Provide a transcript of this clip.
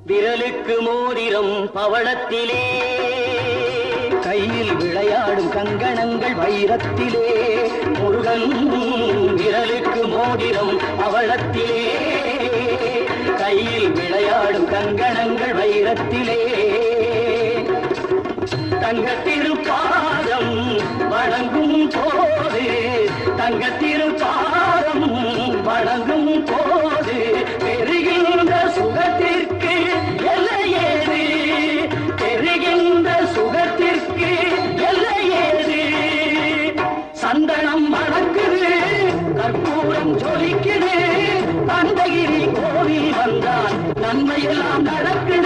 விரலுக்கு மோதிரம் பவளத்திலே, கையில் விளையாடும் கங்கணங்கள் வைரத்திலே. முருகன் விரலுக்கு மோதிரம் பவளத்திலே, கையில் விளையாடும் கங்கணங்கள் வைரத்திலே. தங்கத்திருப்பாதம் வணங்கும் போது, தங்கத்திருப்பாதம் வணங்கும் போது பெறுகின்ற சுகத்திற்கு எல்லையேது, பெறுகின்ற சுகத்திற்கு எல்லையேது. சந்தனம் மணக்குது, கற்பூரம் ஜொலிக்குது, தந்தகிரி கோவில் வந்தால் நன்மையெல்லாம் நடக்குது.